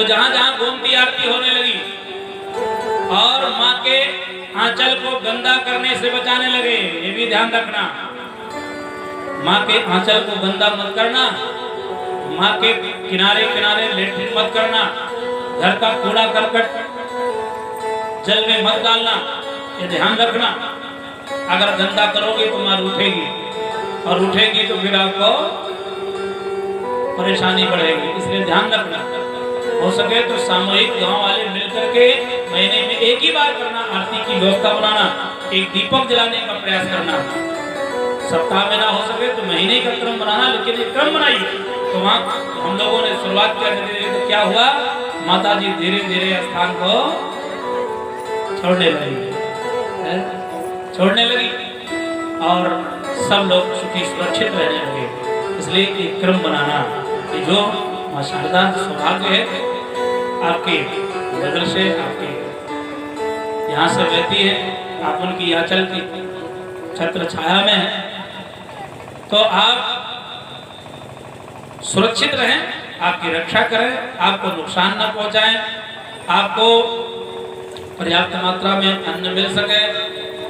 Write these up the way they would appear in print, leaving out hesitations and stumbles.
तो जहां जहां गोमती आरती होने लगी और माँ के आंचल को गंदा करने से बचाने लगे, ये भी ध्यान रखना, माँ के आंचल को गंदा मत करना, माँ के किनारे किनारे लेट्रिन मत करना, घर का कूड़ा करकट जल में मत डालना, ये ध्यान रखना। अगर गंदा करोगे तो माँ रूठेगी और उठेगी तो फिर आपको परेशानी बढ़ेगी, इसलिए ध्यान रखना। हो सके तो सामूहिक गांव वाले मिलकर के महीने में एक ही बार करना, आरती की व्यवस्था बनाना, एक दीपक जलाने का प्रयास करना। सप्ताह में ना हो सके तो महीने का क्रम बनाना, लेकिन एक क्रम बनाइए। तो वहाँ हम लोगों ने शुरुआत किया तो क्या हुआ, माता जी धीरे धीरे स्थान को छोड़ने लगी और सब लोग सुखी सुरक्षित रहने लगे। इसलिए एक क्रम बनाना, कि जो मां शारदा सौभाग्य है आपके बगल से, आपके यहाँ से रहती है, आप उनकी आंचल की छत्र छाया में है, तो आप सुरक्षित रहें, आपकी रक्षा करें, आपको नुकसान न पहुंचाएं, आपको पर्याप्त मात्रा में अन्न मिल सके,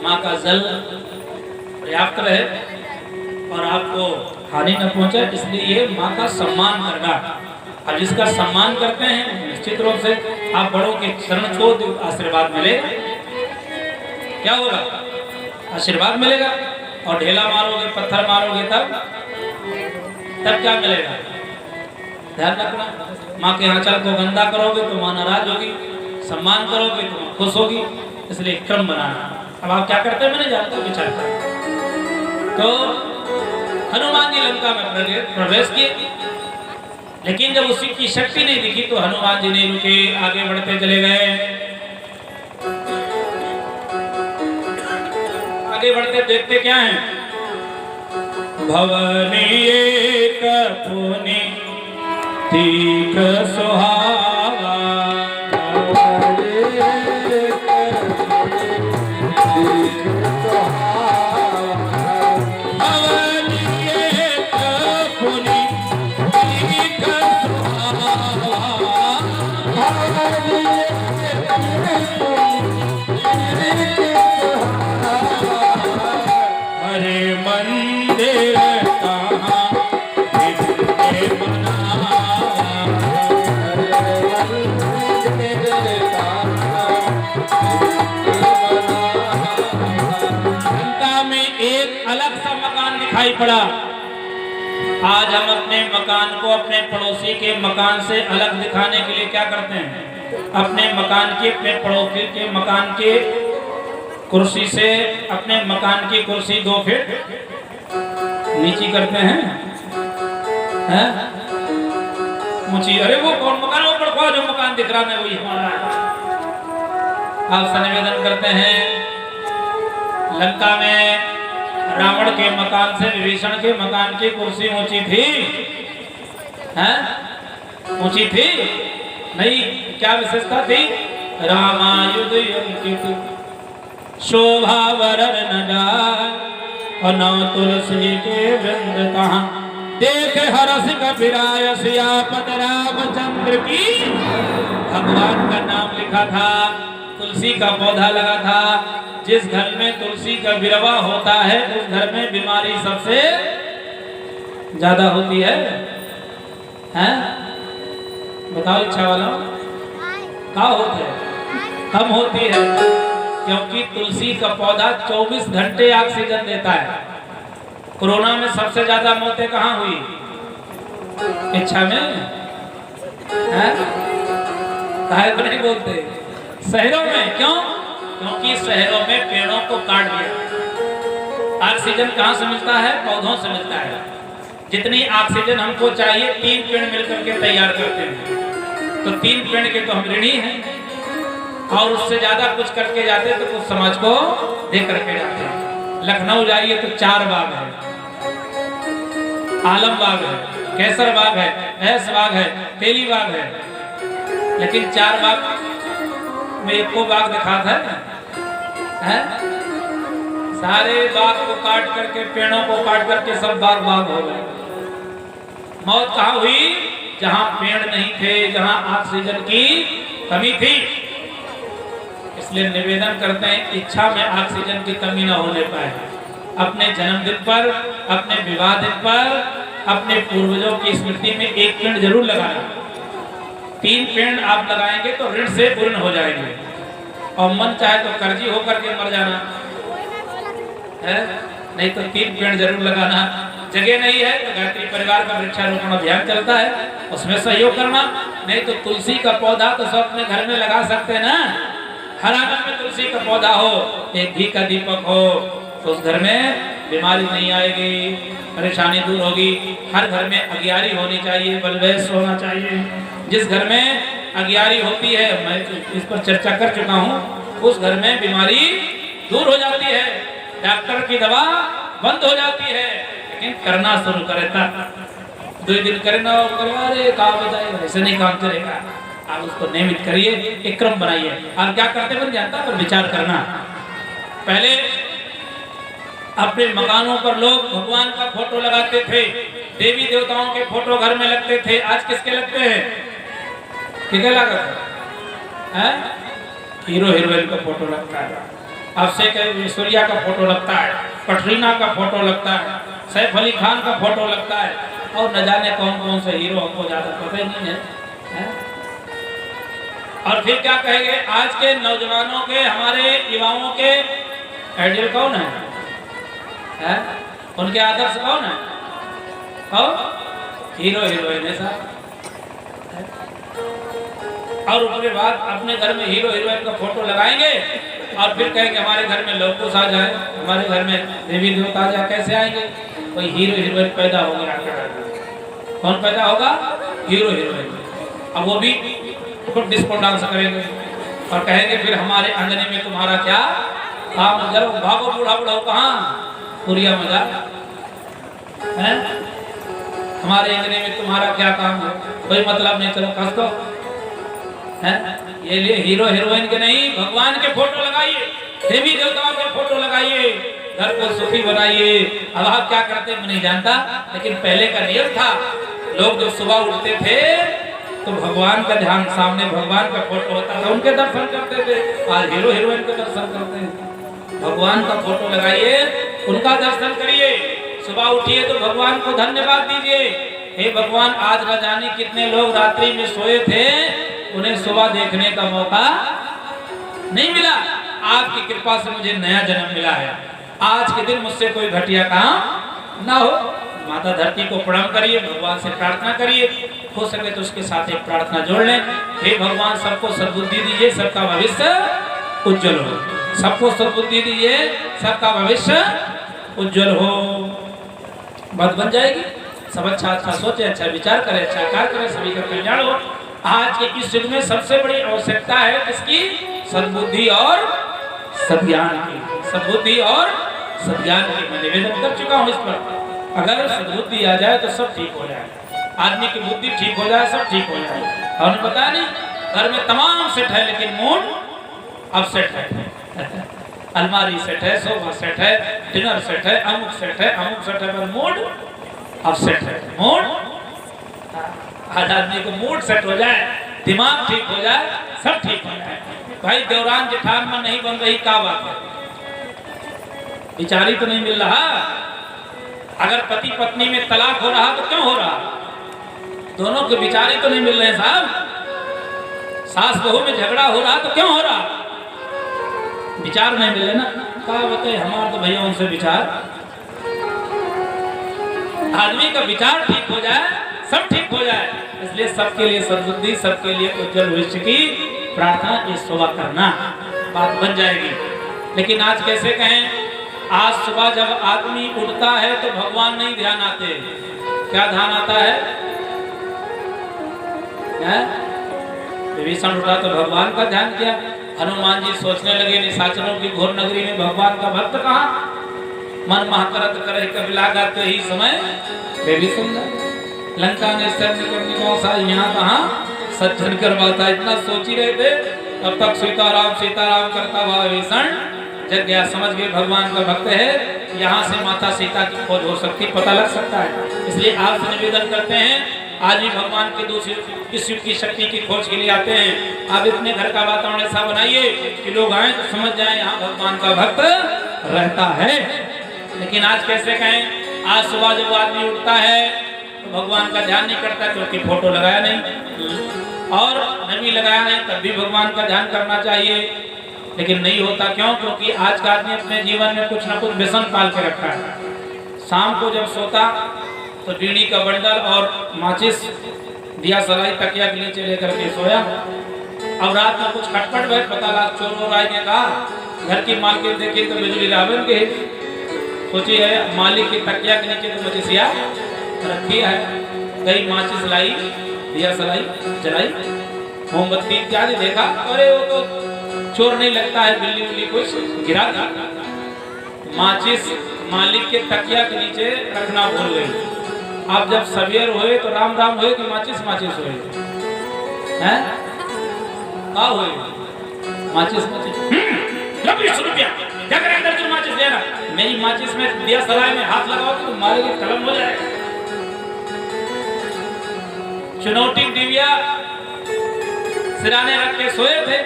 माँ का जल पर्याप्त रहे और आपको हानि न पहुंचे। इसलिए ये माँ का सम्मान करना। अब जिसका सम्मान करते हैं निश्चित रूप से आप बड़ों के चरण छू दो, आशीर्वाद मिलेगा। क्या होगा, आशीर्वाद मिलेगा। और ढेला मारोगे, पत्थर मारोगे, तब क्या मिलेगा, ध्यान रखना। माँ के आंचल को गंदा करोगे तो माँ नाराज होगी, सम्मान करोगे तो माँ खुश होगी। इसलिए क्रम बनाना। अब आप क्या करते हैं मैंने जानता हूँ, विचार कर। तो हनुमान जी लंका में प्रवेश किए, लेकिन जब उसी की शक्ति नहीं दिखी तो हनुमान जी नहीं रुके, आगे बढ़ते चले गए। आगे बढ़ते देखते क्या है, भवनी एक पुनि तीख सुहावा, दिखाई पड़ा। आज हम अपने मकान को अपने पड़ोसी के मकान से अलग दिखाने के लिए क्या करते हैं, अपने मकान की, अपने पड़ोसी के मकान के कुर्सी से अपने मकान की कुर्सी 2 फीट नीची करते हैं, हैं? ऊंची। अरे वो कौन मकान, वो पड़ोस जो मकान दिख रहा है वही हमारा है। आप निवेदन करते हैं, लंका में रावण के मकान से विभीषण के मकान की कुर्सी ऊंची थी, हैं? ऊंची थी नहीं, क्या विशेषता थी, रामायुध शोभा वरन न जाय, और नौ तुलसी के वृंद कहाँ, देख हरस कपिराय सियापत रामचंद्र की। भगवान का नाम लिखा था, तुलसी का पौधा लगा था। जिस घर में तुलसी का विरवा होता है उस घर में बीमारी सबसे ज्यादा होती है, हैं? बताओ इच्छा वाला, क्या होती है, कम होती है, क्योंकि तुलसी का पौधा 24 घंटे ऑक्सीजन देता है। कोरोना में सबसे ज्यादा मौतें कहाँ हुई, इच्छा में, हैं? काहे को नहीं बोलते, शहरों में। क्यों, क्योंकि शहरों में पेड़ों को काट दिया। ऑक्सीजन कहाँ से मिलता है, पौधों से मिलता है। जितनी ऑक्सीजन हमको चाहिए 3 पेड़ मिलकर के तैयार करते हैं, तो 3 पेड़ के तो हम ऋणी हैं, और उससे ज्यादा कुछ करके जाते तो कुछ समाज को दे करके जाते हैं। लखनऊ जाइए तो 4 बाग है, आलम बाग है, केसर बाग है, ऐस बाग है, तेली बाग है, लेकिन 4 बाग में एक को बाग दिखाता है, सारे बाग को काट करके, पेड़ों को काट करके सब बाग बाग हो गए। मौत कहाँ हुई, जहां पेड़ नहीं थे, जहां ऑक्सीजन की कमी थी। इसलिए निवेदन करते हैं इच्छा में ऑक्सीजन की कमी न होने पाए। अपने जन्मदिन पर, अपने विवाह दिन पर, अपने पूर्वजों की स्मृति में एक पेड़ जरूर लगाना। 3 पेड़ आप लगाएंगे तो ऋण से पूर्ण हो जाएंगे, और मन चाहे तो कर्जी होकर के मर जाना है, नहीं तो 3 पेड़ जरूर लगाना। जगह नहीं है तो गायत्री परिवार का वृक्षारोपण अभियान चलता है, उसमें सहयोग करना। नहीं तो तुलसी का पौधा तो सब अपने घर में लगा सकते हैं ना। हर आंगन में तुलसी का पौधा हो, एक घी का दीपक हो, तो उस घर में बीमारी नहीं आएगी, परेशानी दूर होगी। हर घर में अगियारी होनी चाहिए, बलवेश होना चाहिए। जिस घर में अगियारी होती है, मैं इस पर चर्चा कर चुका हूँ, उस घर में बीमारी दूर हो जाती है, डॉक्टर की दवा बंद हो जाती है। लेकिन करना शुरू करे तब 2 दिन करे ना, अरे काम बताए, ऐसे नहीं काम चलेगा। आप उसको नियमित करिए, एक क्रम बनाइए। आप क्या करते बन जाता पर विचार करना। पहले अपने मकानों पर लोग भगवान का फोटो लगाते थे, देवी देवताओं के फोटो घर में लगते थे। आज किसके लगते हैं? किसके लगा है? हीरो हीरोइन का फोटो लगता है, अक्षय ऐश्वर्या का फोटो लगता है, कटरीना का फोटो लगता है, सैफ अली खान का फोटो लगता है, और न जाने कौन कौन से हीरो हमको ज्यादा पता ही नहीं है। और फिर क्या कहेंगे? आज के नौजवानों के, हमारे युवाओं के आइडियल कौन है? उनके आदर्श कौन है? हीरो हीरोइन है साहब। और उसके बाद अपने घर में हीरो हीरोइन का फोटो लगाएंगे और फिर कहेंगे हमारे घर में लव कुश आ जाए, हमारे घर में देवी देवता आ जाए। कैसे आएंगे? कोई हीरो हीरोइन पैदा होगा आपके घर में। कौन पैदा होगा? Hero heroine. अब वो भी डिस्को डांस करेंगे और कहेंगे फिर हमारे अंगने में तुम्हारा क्या काम? जब भागो बूढ़ा बूढ़ा हो, कहाँ पुरिया मजा है? हमारे अंगने में तुम्हारा क्या काम है? कोई मतलब नहीं, चलो कस दो है। ये लिए हीरो हीरोइन के नहीं, भगवान के फोटो लगाइए, देवी देवताओं के फोटो लगाइए, घर को सुखी बनाइए। अब आप क्या करते मैं नहीं जानता, लेकिन पहले का नियम था, लोग जब सुबह उठते थे तो भगवान का ध्यान, सामने भगवान का फोटो होता था, उनके दर्शन करते थे। आज हीरो हीरोइन के दर्शन करते हैं। भगवान का फोटो लगाइए, उनका दर्शन करिए। सुबह उठिए तो भगवान को धन्यवाद दीजिए, हे भगवान आज न जाने कितने लोग रात्रि में सोए थे, उन्हें सुबह देखने का मौका नहीं मिला। आपकी कृपा से मुझे नया जन्म मिला है। आज के दिन मुझसे कोई घटिया काम ना हो। माता धरती को प्रणाम करिए, भगवान से प्रार्थना करिए, हो सके तो उसके साथ एक प्रार्थना जोड़ लें। हे भगवान सबको सद्बुद्धि दीजिए, सबका भविष्य उज्जवल हो। सबको सद्बुद्धि दीजिए, सबका भविष्य उज्जवल हो। बात बन जाएगी। सब अच्छा अच्छा सोचे, अच्छा विचार करें, अच्छा कार्य करें, सभी का कल्याण हो। आज के इस युग में सबसे बड़ी आवश्यकता है किसकी? सद्बुद्धि और सद्ज्ञान की। सद्बुद्धि और सद्ज्ञान की मैं निवेदन कर चुका हूँ इस पर। अगर सद्बुद्धि आ जाए तो सब ठीक हो जाए, आदमी की बुद्धि ठीक हो जाए, सब ठीक हो जाए। और बताया नहीं, घर में तमाम सेट है लेकिन मूड अपसेट है। अलमारी सेट है, सोफा सेट है, डिनर सेट है, अमुक सेट है, अमुक सेट है, पर मूड अपसेट है। मूड, आज आदमी को मूड सेट हो जाए, दिमाग ठीक हो जाए, सब ठीक हो जाए। भाई देवरान जेठान में नहीं बन रही, क्या बात है? विचारी तो नहीं मिल रहा। अगर पति पत्नी में तलाक हो रहा तो क्यों हो रहा? दोनों के विचार ही तो नहीं मिल रहे साहब। सास बहू में झगड़ा हो रहा तो क्यों हो रहा? विचार नहीं मिल रहे ना। क्या बताए, हमारे तो भैया उनसे विचार। आदमी का विचार ठीक हो जाए, सब ठीक हो जाए। इसलिए सबके लिए सद्बुद्धि, सबके लिए उज्जवल भविष्य की प्रार्थना, ये सुबह करना, बात बन जाएगी। लेकिन आज कैसे कहें? आज सुबह जब आदमी उठता है तो भगवान नहीं ध्यान आते। क्या ध्यान आता है? विभीषण उठा तो भगवान का ध्यान किया। हनुमान जी सोचने लगे, निशाचरों की घोर नगरी में भगवान का भक्त कहाँ? मन महाकरत करे कभी लागा तो ही समय विभीषण लंका ने यहाँ कहाँ सज्जन करवाता। इतना सोच ही रहे थे, तब तक सीताराम सीताराम करता हुआ विभीषण जग गया। समझ गए भगवान का भक्त है, यहाँ से माता सीता की खोज हो सकती, पता लग सकता है। इसलिए आपसे निवेदन करते हैं, आज भी भगवान के दूसरी इस युग की शक्ति की खोज के लिए आते हैं। आप इतने घर का वातावरण ऐसा बनाइए कि लोग आए तो समझ जाए यहाँ भगवान का भक्त रहता है। लेकिन आज कैसे कहें, आज सुबह जब आदमी उठता है तो भगवान का ध्यान नहीं करता क्योंकि फोटो लगाया नहीं और नहीं लगाया नहीं, तब भी भगवान का ध्यान करना चाहिए, लेकिन नहीं होता। क्यों? क्योंकि आज का आदमी अपने जीवन में कुछ ना कुछ व्यसन पाल के रखा है। शाम को जब सोता तो बीड़ी का बंडल और माचिस दिया सलाई तकिया के नीचे लेकर के सोया। अब रात में कुछ खटपट भय, पता लगा चोर वोर आएंगे, कहा घर की मालकिन देखी तो बिजली रावण के सोची है मालिक की तकिया के नीचे तो मचिसिया रखी है, गई माचिस लाई, दिया सलाई जलाई, मोमबत्ती इत्यादि देखा, अरे वो तो चोर नहीं लगता है, बिल्ली उल्ली कुछ गिरा था। माचिस मालिक के तकिया के नीचे रखना भूल गई। अब जब सवेर हुए तो राम राम हुए कि माचिस माचिस हुए हैं, का हुए माचिस माचिस लो 20 रुपया क्या करें, अंदर जो माचिस देना, मेरी माचिस में दिया सलाई में हाथ लगाओ तो तुम्हारे लिए कलम हो जाएगा। चुनौती दिव्या सिराने रख के सोए थे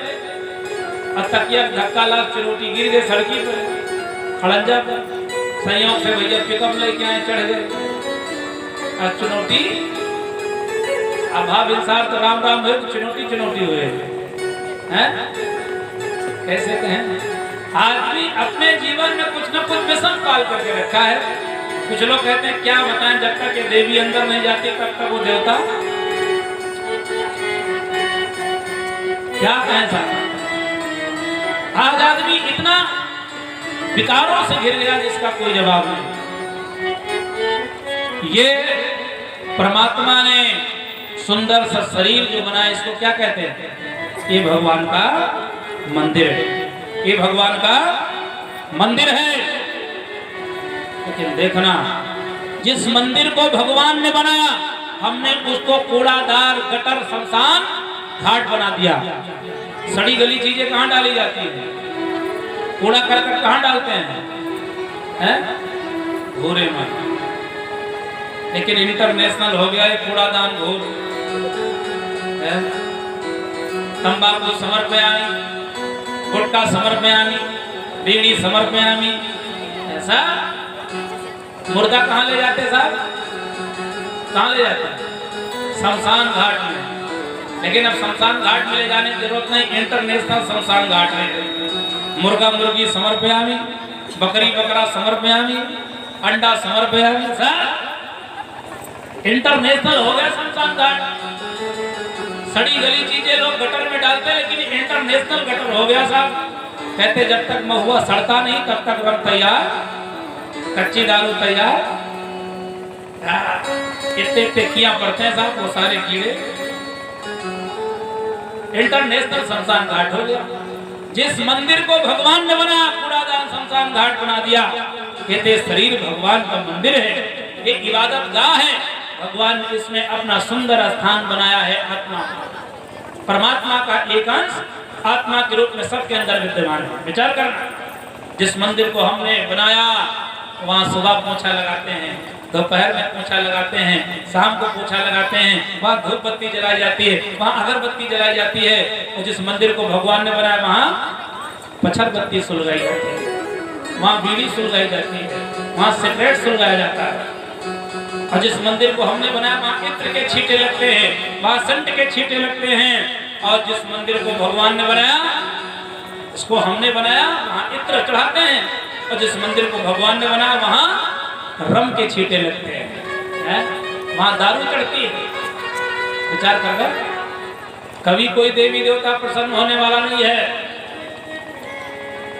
और तकिया धक्का लगा, चुनौती गिर गए सड़की पर, खड़ंजा पर, संयोग से भैया पिकअप लेके आए, चढ़ गए और चुनौती अभाव इंसार तो राम राम हुए तो चुनौती चुनौती हुए हैं। कैसे कहें, आदमी अपने जीवन में कुछ न कुछ व्यसन पाल करके रखा है। कुछ लोग कहते हैं क्या बताएं, जब तक ये देवी अंदर नहीं जाती तब तक वो देवता क्या कहें साहब। आज आदमी इतना विकारों से घिर गया जिसका कोई जवाब नहीं। ये परमात्मा ने सुंदर सा शरीर जो बनाया, इसको क्या कहते हैं? ये भगवान का मंदिर है, ये भगवान का मंदिर है। लेकिन देखना, जिस मंदिर को भगवान ने बनाया, हमने उसको कूड़ादार गटर शमशान घाट बना दिया। सड़ी गली चीजें कहाँ डाली जाती है, कूड़ा करकट कहाँ डालते हैं? घूरे में। लेकिन इंटरनेशनल हो गया ये कूड़ादान घूर। तंबाकू समर्पयामी, गुटखा समर्पयामी, बीड़ी समर्पयामी, ऐसा मुर्दा कहाँ ले जाते साहब, कहाँ ले जाते? शमशान घाट में। लेकिन अब शमशान घाट में ले जाने की जरूरत नहीं, इंटरनेशनल शमशान घाट में मुर्गा मुर्गी समर्पयामी, बकरी बकरा समर्पयामी, अंडा समर्पयामी, सर इंटरनेशनल हो गया शमशान घाट। सड़ी गली चीजें लोग गटर में डालते हैं, लेकिन इंटरनेशनल गटर हो गया साहब। कहते जब तक महुआ सड़ता नहीं तब तक रंग तैयार, कच्ची दारू तैयार। इतने कीड़ा पड़ते हैं साहब, वो सारे कीड़े। इंटरनेशनल शमशान घाट हो गया। जिस मंदिर को भगवान ने बनाया, कूड़ादान शमशान घाट बना दिया। कहते शरीर भगवान का मंदिर है, ये इबादत गाह है। भगवान ने इसमें अपना सुंदर स्थान बनाया है। आत्मा परमात्मा का एक अंश आत्मा के रूप में सबके अंदर विद्यमान है। विचार करना, जिस मंदिर को हमने बनाया वहाँ सुबह पोछा लगाते हैं, दोपहर में पोछा लगाते हैं, शाम को पोछा लगाते हैं, वहाँ धूप बत्ती जलाई जाती है, वहाँ अगरबत्ती जलाई जाती है। और जिस मंदिर को भगवान ने बनाया वहाँ पछर बत्ती सुलगाई जाती है, वहाँ बीड़ी सुलगाई जाती है, वहाँ सिगरेट सुलगाया जाता है। और जिस मंदिर को हमने बनाया वहाँ इत्र के छींटे लगते हैं, वहाँ संत के छींटे लगते हैं। और जिस मंदिर को भगवान ने बनाया, इसको हमने बनाया, वहाँ इत्र चढ़ाते हैं। और जिस मंदिर को भगवान ने बनाया वहाँ रम के छींटे लगते हैं, वहाँ दारू चढ़ती है। विचार कर, कभी कोई देवी देवता प्रसन्न होने वाला नहीं है।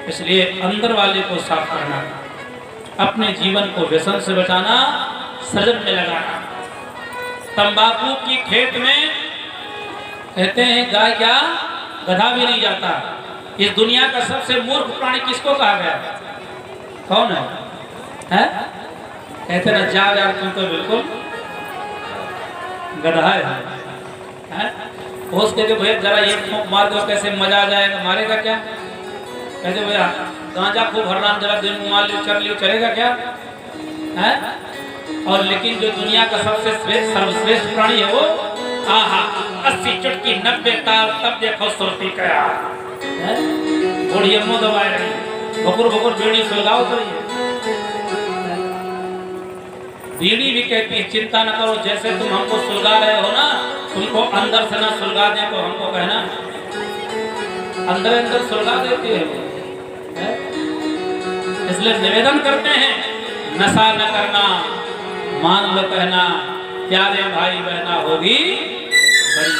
इसलिए अंदर वाले को साफ करना, अपने जीवन को व्यसन से बचाना, सृजन में लगाना। तंबाकू की खेत में कहते हैं गाय क्या गधा भी नहीं जाता। इस दुनिया का सबसे मूर्ख प्राणी किसको कहा गया? कौन है? कहते ना जा यार तुम तो बिल्कुल गधा है। उसके के भैया जरा ये फूंक मार दो कैसे मजा आ जाएगा। मारेगा क्या? कहते भैया गांजा खूब हरनाम जरा दिन मार लियो चर लियो, चलेगा क्या? है और लेकिन जो दुनिया का सबसे सर्वश्रेष्ठ प्राणी है वो आहा 80 चुटकी 90 ताल तब देखो सुरती कया घोड़ी मुंह दबाए रही बकुर बकुर बीड़ी सुलगाओ तो ये बीड़ी भी कहती है चिंता न करो, जैसे तुम हमको सुलगा रहे हो ना, तुमको अंदर से ना सुलगा दे तो हमको कहना, अंदर अंदर सुलगा देती है। इसलिए निवेदन करते हैं नशा न करना, मान लो कहना, प्यारे भाई बहना होगी बड़ी